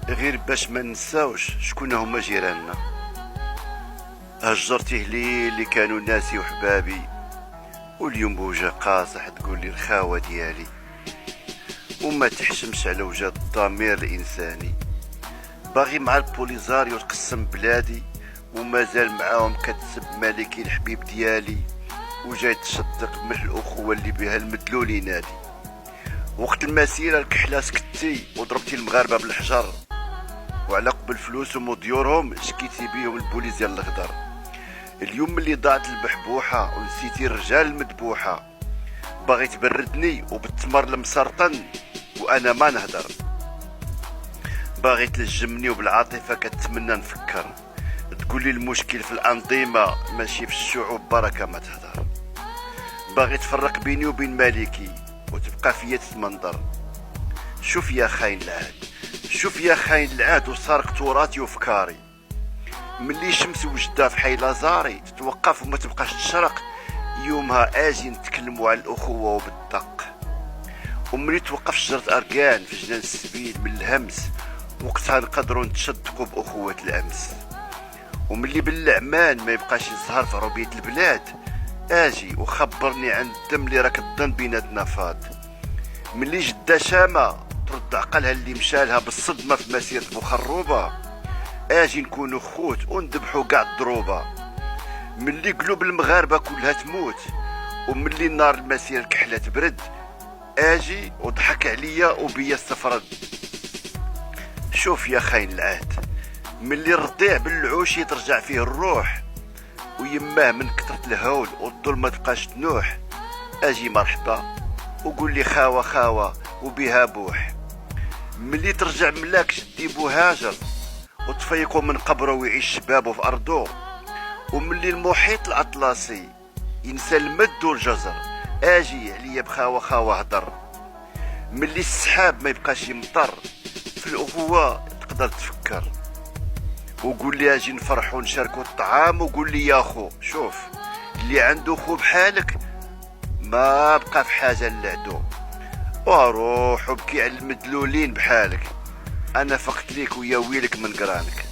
غير باش ما نساوش شكون هما جيراننا. هجرتيه لي اللي كانوا ناسي وحبابي، واليوم بوجه قاصح تقول لي الخاوة ديالي، وما تحشمش على وجه الضمير الإنساني. باغي مع البوليزاريو تقسم بلادي، ومازال معاهم كتسب مالكي الحبيب ديالي، وجاي تصدق من الأخوة اللي بها المدلول ينادي. وقت المسيرة الكحلة سكتي وضربتي المغاربة بالحجر، وعلى قبل فلوسهم وديورهم شكيتي بيهم البوليزيا الخضر. اليوم اللي ضاعت البحبوحة ونسيتي الرجال المدبوحة، باغي تبردني وبالتمر المسرطن وانا ما نهدر. باغي تلجمني وبالعاطفة كتمنى نفكر، تقولي المشكل في الأنظمة ماشي في الشعوب، بركة ما تهدر. باغي تفرق بيني وبين مالكي وتبقى فيا تتمنظر. شوف يا خاين العهد، شوف يا خاين العهد وسارق تراثي وفكاري. ملي شمس وجدها في حي لازاري تتوقف وما تبقاش تشرق، يومها اجي نتكلموا على الاخوه وبالدق. وملي توقف شجره اركان في جنان السبيل من الهمس، وقتها نقدروا نتشدقوا باخوه الامس. وملي باللعمان ما يبقاش يظهر في عربيه البلاد، اجي وخبرني عن الدم اللي راك الظن بيناتنا فاض. ملي جده شامه ترد عقلها اللي مشالها بالصدمه في مسيره بوخروبه، اجي نكونوا خوت وندبحوا قاع الضروبه. ملي قلوب المغاربه كلها تموت، وملي النار المسيره الكحله تبرد، اجي وضحك عليا وبيا استفرد. شوف يا خاين العهد، ملي الرضيع بالعوشي ترجع فيه الروح، ويماه من كثرة الهول والظلم ما تبقاش تنوح، اجي مرحبا وقول لي خاوة خاوة وبها بوح. ملي ترجع ملاك جدي بوهاجر وتفيقوا من قبره ويعيش شبابه في ارضه، وملي المحيط الاطلسي ينسى المد والجزر، اجي عليا بخاوة خاوة هدر. ملي السحاب ما يبقاش يمطر، في الاخوة تقدر تفكر. وقول لي اجي نفرحوا ونشاركوا الطعام، وقول لي يا خو شوف اللي عنده خو بحالك ما بقى في حاجه للعدو. وروح وبكي على المدلولين بحالك، انا فقت ليك ويا ويلك من قرانك.